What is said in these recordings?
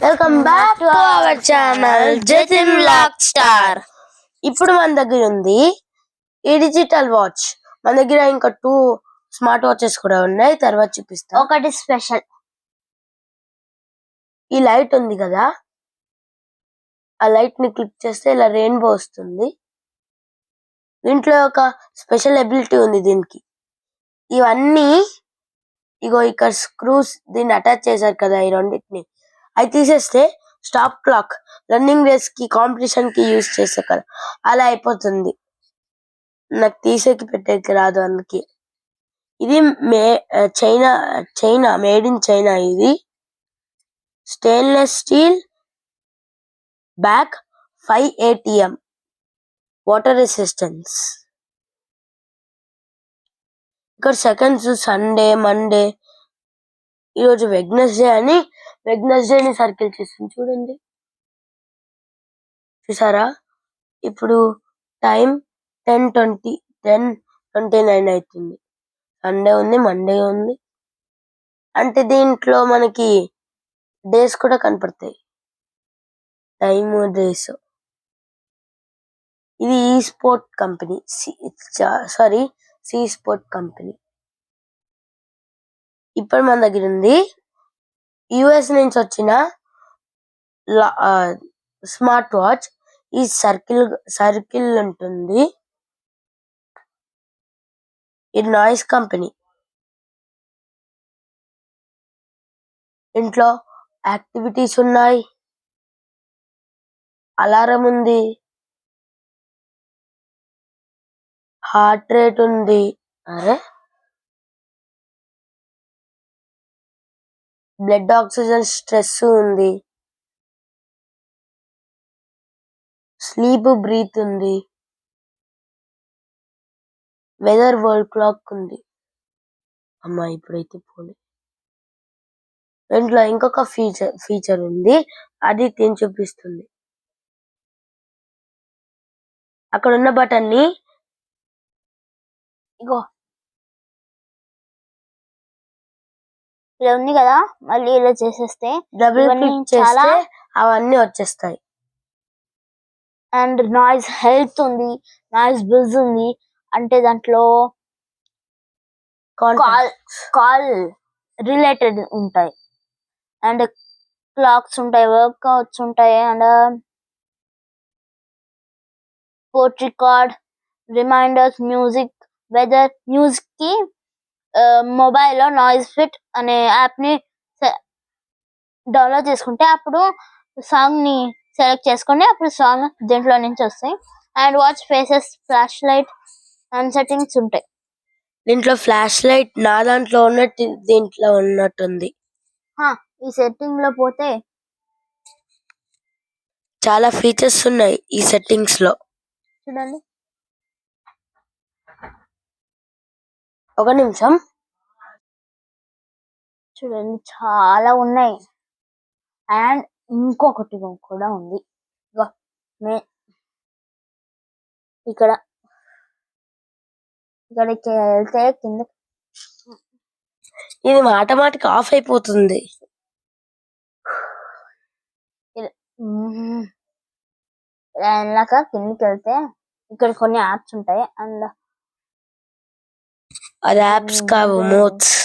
Welcome back to our channel Jatin vlog star. ఇప్పుడు మన దగ్గర ఉంది ఈ డిజిటల్ వాచ్. మన దగ్గర ఇంకా 2 స్మార్ట్ వాచెస్ కూడా ఉన్నాయి, తర్వాత చూపిస్తా. ఒకటి స్పెషల్, ఈ లైట్ ఉంది కదా, ఆ లైట్ ని క్లిక్ చేస్తే ఇలా రెయిన్బో వస్తుంది. దీంట్లో ఒక స్పెషల్ ఎబిలిటీ ఉంది దీనికి. ఇవన్నీ ఇగో ఇక్కడ స్క్రూస్ దీన్ని అటాచ్ చేశారు కదా, ఈ రెండింటిని అవి తీసేస్తే స్టాప్ క్లాక్, రన్నింగ్ రేస్ కి కాంపిటీషన్ కి యూజ్ చేసే కదా, అలా అయిపోతుంది. నాకు తీసేకి పెట్టేకి రాదు, అందుకే. ఇది చైనా మేడ్ ఇన్ చైనా. ఇది stainless steel back, 5 ATM water resistance. ఇక్కడ సెకండ్స్, సండే, మండే, ఈరోజు వెడ్నెస్డే అని వెడ్నెస్డే సర్కిల్ చేసింది చూడండి, చూసారా? ఇప్పుడు టైం 10:29 అవుతుంది. సండే ఉంది, మండే ఉంది, అంటే దీంట్లో మనకి డేస్ కూడా కనపడతాయి, టైమ్, డేస్. ఇది ఈ sport company, C sport company. ఇప్పుడు మన దగ్గర ఉంది యుఎస్ నుంచి వచ్చిన స్మార్ట్ వాచ్. ఈ సర్కిల్ ఉంటుంది. ఇది నాయిస్ కంపెనీ. ఇంట్లో యాక్టివిటీస్ ఉన్నాయి, అలారం ఉంది, హార్ట్ రేట్ ఉంది, బ్లడ్ ఆక్సిజన్, స్ట్రెస్ ఉంది, స్లీప్, బ్రీత్ ఉంది, వెదర్ వరల్డ్ క్లాక్ ఉంది. అమ్మా ఇప్పుడైతే పోలే. దీంట్లో ఇంకొక ఫీచర్ ఉంది, అది తిని చూపిస్తుంది. అక్కడ ఉన్న బటన్ ని ఇగో ఇలా ఉంది కదా, మళ్ళీ ఇలా చేసేస్తే డబుల్ క్లిక్ చేస్తే అవన్నీ వచ్చేస్తాయి. అండ్ నాయిస్ హెల్త్ ఉంది, నాయిస్ బిజ్ ఉంది, అంటే దాంట్లో కాల్ రిలేటెడ్ ఉంటాయి, అండ్ క్లాక్స్ ఉంటాయి, వర్క్అవుట్స్ ఉంటాయి, and port record, reminders, music, weather. Music కి మొబైల్లో నాయిస్ ఫిట్ అనే యాప్ ని డౌన్లోడ్ చేసుకుంటే అప్పుడు సాంగ్ ని సెలెక్ట్ చేసుకుంటే అప్పుడు సాంగ్ దీంట్లో నుంచి వస్తాయి. And watch faces, flash light and settings ఉంటాయి. దీంట్లో ఫ్లాష్ లైట్ నా దాంట్లో ఉన్నట్టు దీంట్లో ఉన్నట్టుంది. ఈ సెట్టింగ్ లో పోతే చాలా ఫీచర్స్ ఉన్నాయి ఈ సెట్టింగ్స్ లో, చూడండి. ఒక నిమిషం చూడండి, చాలా ఉన్నాయి. అండ్ ఇంకొకటి కూడా ఉంది, ఇక్కడ ఇక్కడికి వెళ్తే కింద ఇది ఆటోమేటిక్ ఆఫ్ అయిపోతుంది. వెళ్ళాక కిందకి వెళ్తే ఇక్కడ కొన్ని యాప్స్ ఉంటాయి, అండ్ అది యాప్స్ కావు, మోడ్స్.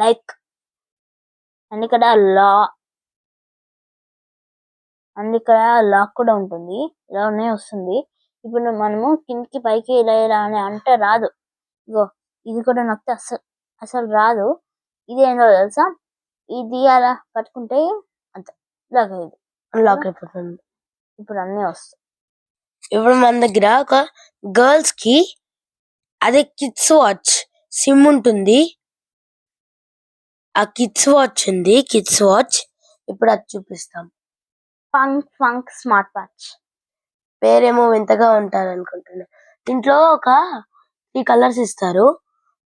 లైక్ అండ్ ఇక్కడ లాక్ కూడా ఉంటుంది, ఇలానే వస్తుంది. ఇప్పుడు మనము కిందకి పైకి ఇలా ఇలా అని అంటే రాదు. ఇగో ఇది కూడా నొక్కితే అసలు రాదు. ఇది ఏంటో తెలుసా, ఇది అలా పట్టుకుంటే అంతే లాక్ అయిపోతుంది. ఇప్పుడు అన్ని వస్తాయి. ఇప్పుడు మన దగ్గర ఒక గర్ల్స్ కి అదే కిడ్స్ వాచ్ సిమ్ ఉంటుంది. ఆ కిడ్స్ వాచ్ ఉంది, కిడ్స్ వాచ్. ఇప్పుడు అది చూపిస్తాం. Funk smart watch. పేరేమో వింతగా ఉంటారు అనుకుంటున్నా. దీంట్లో ఒక 3 కలర్స్ ఇస్తారు,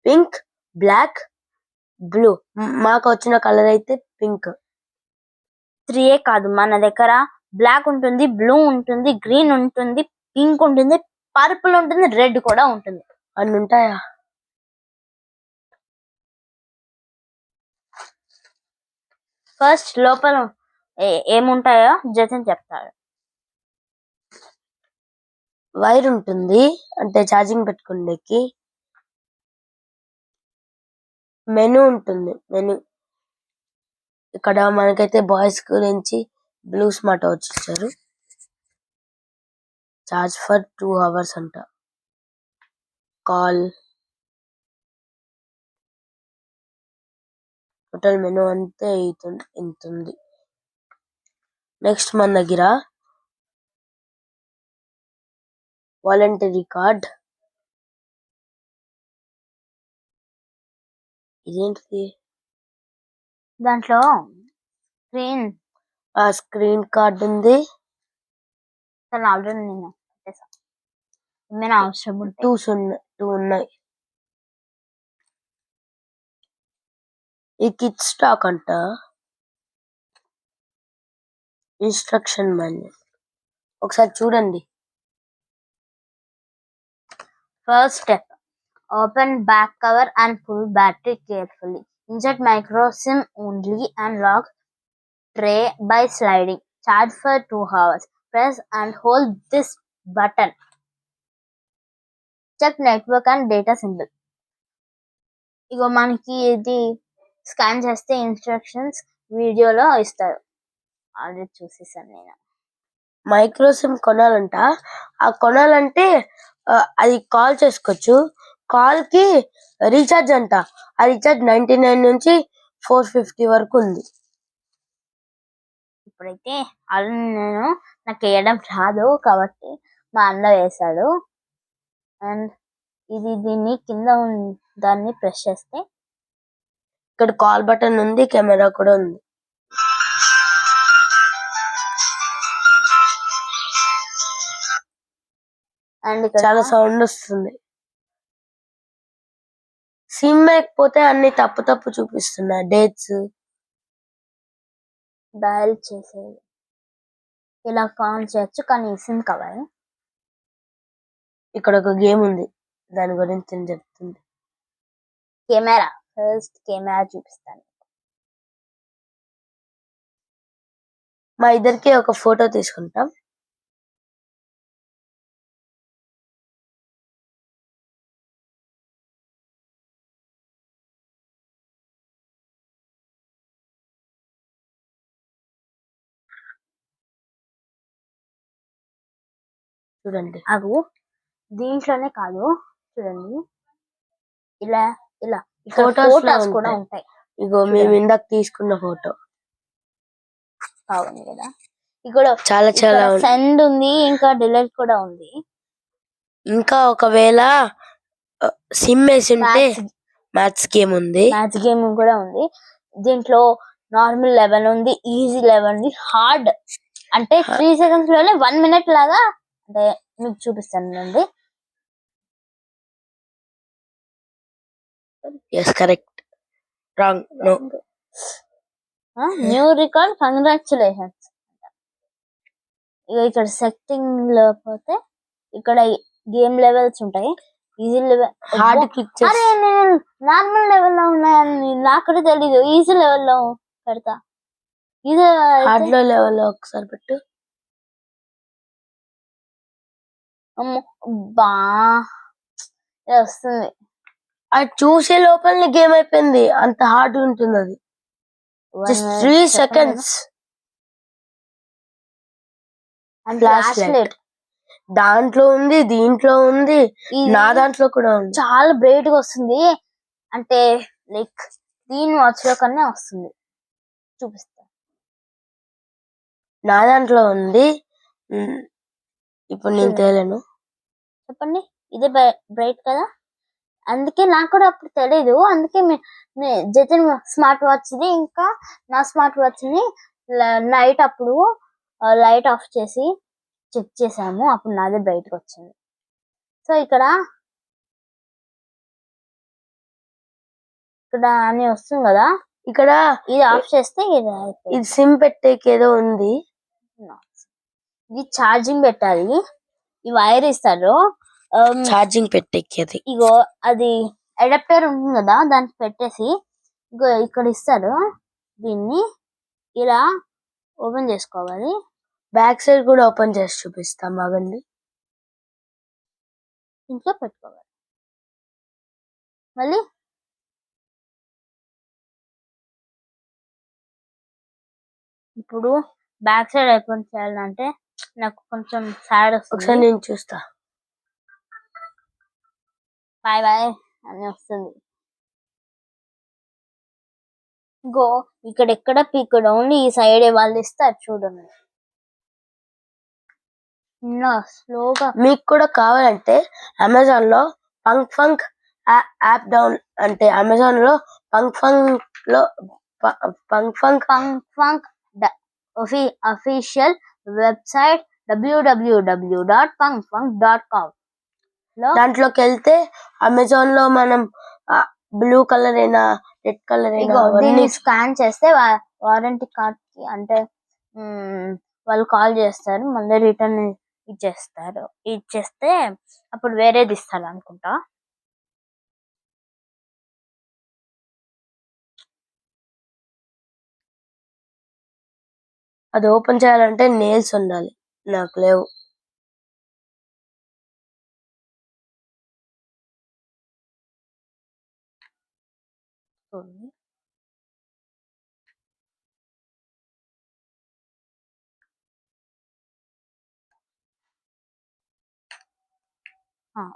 పింక్, బ్లాక్, బ్లూ. మాకు వచ్చిన కలర్ అయితే పింక్. 3 కాదు, మన దగ్గర బ్లాక్ ఉంటుంది, బ్లూ ఉంటుంది, గ్రీన్ ఉంటుంది, పింక్ ఉంటుంది, పర్పుల్ ఉంటుంది, రెడ్ కూడా ఉంటుంది. అన్ని ఉంటాయా? ఫస్ట్ లోపల ఏముంటాయో జతన్ చెప్తాడు. వైర్ ఉంటుంది అంటే ఛార్జింగ్ పెట్టుకునేకి. మెనూ ఉంటుంది. మెనూ ఇక్కడ మనకైతే బాయ్స్ గురించి బ్లూ స్మార్ట్ వాచ్ ఇచ్చారు. చార్జ్ ఫర్ 2 hours అంట. కాల్ టోటల్ మెనూ అంతే ఇంతుంది. నెక్స్ట్ మన దగ్గర వాలంటరీ కార్డ్. ఇదేంటిది? దాంట్లో స్క్రీన్ కార్డ్ ఉంది. ఆల్రెడీ నేను ఏమైనా అవసరం ఉంటే 2 ఉన్నాయి. ఈ కిట్ స్టాక్ అంట. ఇన్స్ట్రక్షన్ మాన్యువల్ ఒకసారి చూడండి. First step, open back cover and pull battery carefully. Insert micro SIM only and lock tray by sliding. Charge for 2 hours. Press and hold this button. Check network and data symbol. ఇగో మనకి ఇది scan చేస్తే instructions వీడియోలో ఇస్తారు. Already చూసేసాను నేను. Micro sim కొనాలంట. ఆ కొనాలంటే అది కాల్ చేసుకోవచ్చు. కాల్ కి రీఛార్జ్ అంట. ఆ రీఛార్జ్ 99 నుంచి 450 వరకు ఉంది. ఇప్పుడైతే ఆల్రెడీ నాకు వేయడం రాదు కాబట్టి మా అన్న వేశాడు. అండ్ దీన్ని కింద దాన్ని ప్రెస్ చేస్తే ఇక్కడ కాల్ బటన్ ఉంది, కెమెరా కూడా ఉంది. అండ్ ఇక్కడ చాలా సౌండ్ వస్తుంది. సిమ్ లేకపోతే అన్ని తప్పు చూపిస్తున్నాయి. డేట్స్ డయల్ చేసేది ఇలా కాల్ చేయొచ్చు, కానీ సిమ్ కావాలి. ఇక్కడ ఒక గేమ్ ఉంది, దాని గురించి నేను చెప్తుంది. కెమెరా ఫస్ట్ కెమెరా చూపిస్తాను. మా ఇద్దరికి ఒక ఫోటో తీసుకుంటాం. చూడండి. అగు దీంట్లోనే కాదు, చూడండి ఇలా ఇలా ఫోటోస్ కూడా ఉంటాయి. ఇగో మేము ఇందాక తీసుకున్న ఫోటో బాగుంది కదా. ఇక్కడ చాలా సెండ్ ఉంది, ఇంకా డిలీట్ కూడా ఉంది. ఇంకా ఒకవేళ సిమ్ వేసి ఉంటే మ్యాథ్స్ గేమ్ ఉంది. మ్యాథ్స్ గేమ్ కూడా ఉంది. దీంట్లో నార్మల్ లెవెల్ ఉంది, ఈజీ లెవెల్ ఉంది, హార్డ్ అంటే 3 seconds లోనే 1 minute లాగా అంటే మీకు చూపిస్తానండి. yes correct wrong no new record congratulations. ఇక్కడ సెట్టింగ్ లో పోతే ఇక్కడ గేమ్ లెవెల్స్ ఉంటాయి. ఈజీ లెవెల్, హార్డ్ క్లిక్ చేసి అరే నేను నార్మల్ లెవెల్ లో ఉన్నాయని నాకు కూడా తెలీదు. ఈజీ లెవెల్ లో పెడతా. ఇది హార్డ్ లో లెవెల్ లో ఒకసారి పెట్టు. బా వస్తుంది. అది చూసే లోపల గేమ్ అయిపోయింది. అంత హార్డ్ ఉంటుంది అది. Just 3 seconds. ఫ్లాష్ దాంట్లో ఉంది, దీంట్లో ఉంది, నా దాంట్లో కూడా ఉంది. చాలా బ్రైట్ గా వస్తుంది. అంటే లైక్ దీని వాచ్ లో కన్నా వస్తుంది. చూపిస్తా. నా దాంట్లో ఉంది. ఇప్పుడు నేను తేలేను. చెప్పండి. ఇదే బ్రైట్ కదా, అందుకే నాకు కూడా అప్పుడు తెలీదు. అందుకే జతన్ స్మార్ట్ వాచ్ ది ఇంకా నా స్మార్ట్ వాచ్ ని నైట్ అప్పుడు లైట్ ఆఫ్ చేసి చెక్ చేసాము. అప్పుడు నాదే బ్రైట్ గా వచ్చింది. సో ఇక్కడ అని వస్తుంది కదా. ఇక్కడ ఇది ఆఫ్ చేస్తే ఇది సిమ్ పెట్టేకి ఏదో ఉంది. ఇది ఛార్జింగ్ పెట్టాలి. ఈ వైర్ ఇస్తారు ఛార్జింగ్ పెట్టేకి. అది ఇగో అది అడాప్టర్ ఉంటుంది కదా, దానికి పెట్టేసి ఇగో ఇక్కడ ఇస్తారు. దీన్ని ఇలా ఓపెన్ చేసుకోవాలి. బ్యాక్ సైడ్ కూడా ఓపెన్ చేసి చూపిస్తాం ఆగండి. ఇంట్లో పెట్టుకోవాలి. మళ్ళీ ఇప్పుడు బ్యాక్ సైడ్ ఓపెన్ చేయాలంటే నాకు కొంచెం సాడ్ ఒకసారి వస్తుంది. నేను చూస్తా. బాయ్ బాయ్ అని వస్తుంది. గో ఇక్కడ ఓన్లీ ఈ సైడ్ వాళ్ళు ఇస్తారు చూడండి. స్లోగా మీకు కూడా కావాలంటే అమెజాన్ లో ఫంక్ యాప్ డౌన్ అంటే అమెజాన్ లో ఫంక్ అఫీషియల్ వెబ్సైట్ www.funkfunk.com లో దాంట్లోకి వెళ్తే అమెజాన్ లో మనం బ్లూ కలర్ అయినా రెడ్ కలర్ అయినా దీన్ని స్కాన్ చేస్తే వారంటీ కార్డ్ కి అంటే వాళ్ళు కాల్ చేస్తారు, మళ్ళీ రిటర్న్ ఇచ్చేస్తే అప్పుడు వేరేది ఇస్తారు అనుకుంటా. అది ఓపెన్ చేయాలంటే నెయిల్స్ ఉండాలి, నాకు లేవు.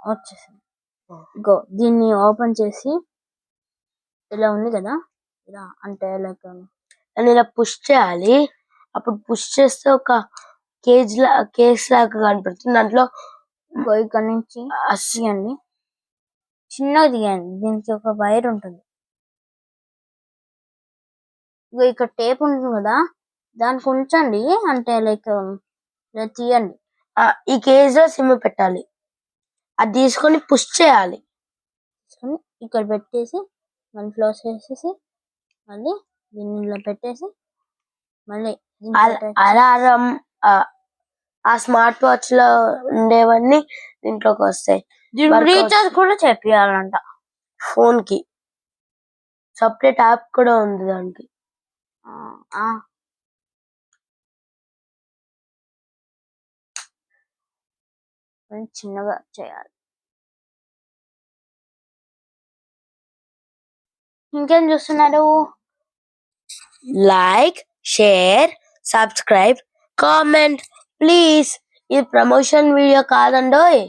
వచ్చేసింది. దీన్ని ఓపెన్ చేసి ఇలా ఉంది కదా, ఇలా అంటే లైక్ అని ఇలా పుష్ చేయాలి. అప్పుడు పుష్ చేస్తే ఒక కేజ్ లాగా కనపడుతుంది. దాంట్లో ఇక్కడ నుంచి తీయండి, చిన్నగా తీయండి. దీనికి ఒక వైర్ ఉంటుంది. ఇక్కడ టేప్ ఉంటుంది కదా, దానికి ఉంచండి, అంటే లైక్ ఇలా తీయండి. ఈ కేజ్ లో సిమ్ పెట్టాలి, అది తీసుకొని పుష్ చేయాలి. ఇక్కడ పెట్టేసి మళ్ళీ క్లోజ్ చేసేసి మళ్ళీ దీన్ని ఇలా పెట్టేసి మళ్ళీ అలారం ఆ స్మార్ట్ వాచ్ లో ఉండేవన్నీ దీంట్లోకి వస్తాయి. రీఛార్జ్ కూడా చేపియాలంట. ఫోన్ కి సపరేట్ యాప్ కూడా ఉంది దానికి. చిన్నగా చేయాలి. ఇంకేం చూస్తున్నారు? Like, share, subscribe, comment please. ఇది ప్రమోషన్ వీడియో కాదండోయ్.